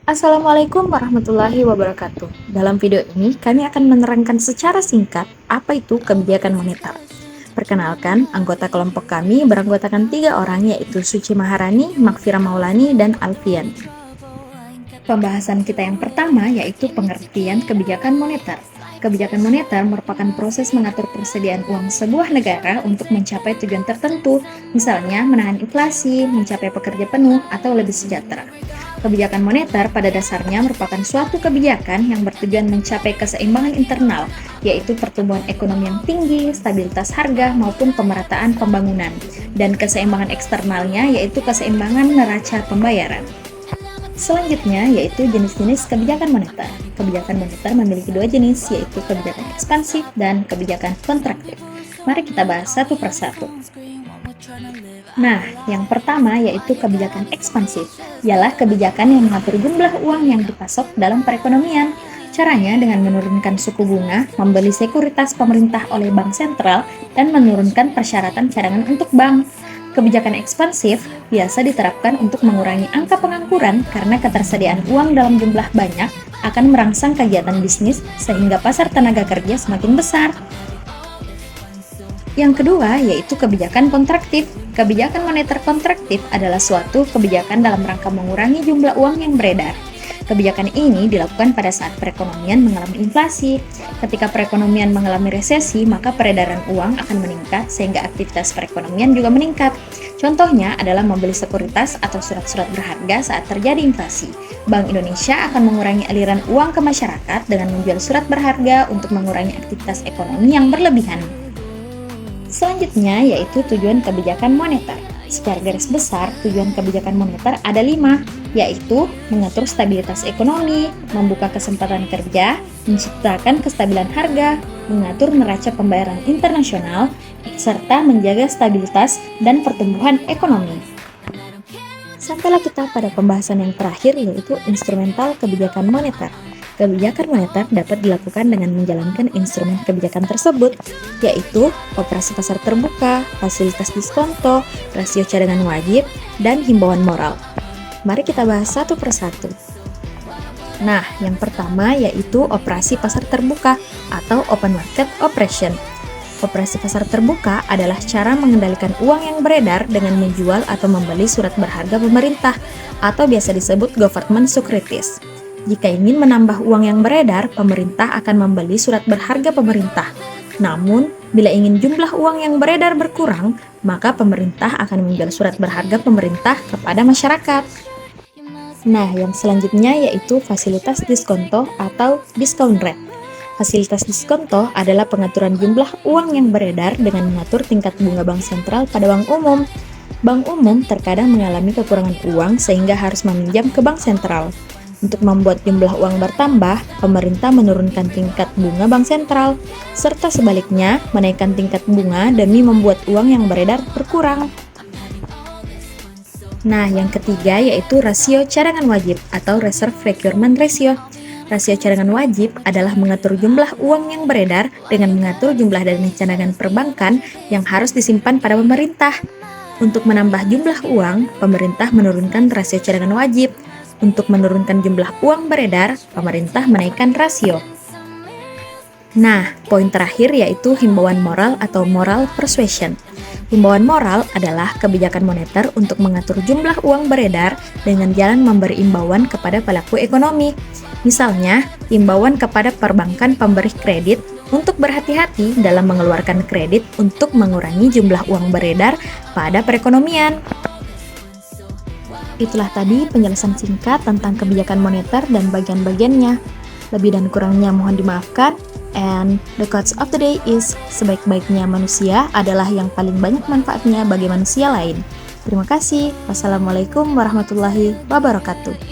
Assalamualaikum warahmatullahi wabarakatuh. Dalam video ini, kami akan menerangkan secara singkat apa itu kebijakan moneter. Perkenalkan, anggota kelompok kami beranggotakan 3 orang, yaitu Suci Maharani, Makfira Maulani, dan Alfian. Pembahasan kita yang pertama yaitu pengertian kebijakan moneter. Kebijakan moneter merupakan proses mengatur persediaan uang sebuah negara untuk mencapai tujuan tertentu, misalnya menahan inflasi, mencapai pekerja penuh, atau lebih sejahtera. Kebijakan moneter pada dasarnya merupakan suatu kebijakan yang bertujuan mencapai keseimbangan internal, yaitu pertumbuhan ekonomi yang tinggi, stabilitas harga, maupun pemerataan pembangunan, dan keseimbangan eksternalnya yaitu keseimbangan neraca pembayaran. Selanjutnya yaitu jenis-jenis kebijakan moneter. Kebijakan moneter memiliki 2 jenis, yaitu kebijakan ekspansif dan kebijakan kontraktif. Mari kita bahas satu persatu. Nah, yang pertama yaitu kebijakan ekspansif, ialah kebijakan yang mengatur jumlah uang yang dipasok dalam perekonomian. Caranya dengan menurunkan suku bunga, membeli sekuritas pemerintah oleh bank sentral, dan menurunkan persyaratan cadangan untuk bank. Kebijakan ekspansif biasa diterapkan untuk mengurangi angka pengangguran karena ketersediaan uang dalam jumlah banyak akan merangsang kegiatan bisnis sehingga pasar tenaga kerja semakin besar. Yang kedua yaitu kebijakan kontraktif. Kebijakan moneter kontraktif adalah suatu kebijakan dalam rangka mengurangi jumlah uang yang beredar. Kebijakan ini dilakukan pada saat perekonomian mengalami inflasi. Ketika perekonomian mengalami resesi, maka peredaran uang akan meningkat sehingga aktivitas perekonomian juga meningkat. Contohnya adalah membeli sekuritas atau surat-surat berharga saat terjadi inflasi. Bank Indonesia akan mengurangi aliran uang ke masyarakat dengan menjual surat berharga untuk mengurangi aktivitas ekonomi yang berlebihan. Selanjutnya yaitu tujuan kebijakan moneter. Secara garis besar, tujuan kebijakan moneter ada 5, yaitu mengatur stabilitas ekonomi, membuka kesempatan kerja, menciptakan kestabilan harga, mengatur neraca pembayaran internasional, serta menjaga stabilitas dan pertumbuhan ekonomi. Sampailah kita pada pembahasan yang terakhir, yaitu instrumental kebijakan moneter. Kebijakan moneter dapat dilakukan dengan menjalankan instrumen kebijakan tersebut, yaitu operasi pasar terbuka, fasilitas diskonto, rasio cadangan wajib, dan himbauan moral. Mari kita bahas satu persatu. Nah, yang pertama yaitu operasi pasar terbuka atau open market operation. Operasi pasar terbuka adalah cara mengendalikan uang yang beredar dengan menjual atau membeli surat berharga pemerintah atau biasa disebut government securities. Jika ingin menambah uang yang beredar, pemerintah akan membeli surat berharga pemerintah. Namun, bila ingin jumlah uang yang beredar berkurang, maka pemerintah akan menjual surat berharga pemerintah kepada masyarakat. Nah, yang selanjutnya yaitu fasilitas diskonto atau discount rate. Fasilitas diskonto adalah pengaturan jumlah uang yang beredar dengan mengatur tingkat bunga bank sentral pada bank umum. Bank umum terkadang mengalami kekurangan uang sehingga harus meminjam ke bank sentral. Untuk membuat jumlah uang bertambah, pemerintah menurunkan tingkat bunga bank sentral, serta sebaliknya menaikkan tingkat bunga demi membuat uang yang beredar berkurang. Nah, yang ketiga yaitu rasio cadangan wajib atau reserve requirement ratio. Rasio cadangan wajib adalah mengatur jumlah uang yang beredar dengan mengatur jumlah dana cadangan perbankan yang harus disimpan pada pemerintah. Untuk menambah jumlah uang, pemerintah menurunkan rasio cadangan wajib. Untuk menurunkan jumlah uang beredar, pemerintah menaikkan rasio. Nah, poin terakhir yaitu himbauan moral atau moral persuasion. Himbauan moral adalah kebijakan moneter untuk mengatur jumlah uang beredar dengan jalan memberi imbauan kepada pelaku ekonomi. Misalnya, imbauan kepada perbankan pemberi kredit untuk berhati-hati dalam mengeluarkan kredit untuk mengurangi jumlah uang beredar pada perekonomian. Itulah tadi penjelasan singkat tentang kebijakan moneter dan bagian-bagiannya. Lebih dan kurangnya mohon dimaafkan. And the quotes of the day is, sebaik-baiknya manusia adalah yang paling banyak manfaatnya bagi manusia lain. Terima kasih. Wassalamualaikum warahmatullahi wabarakatuh.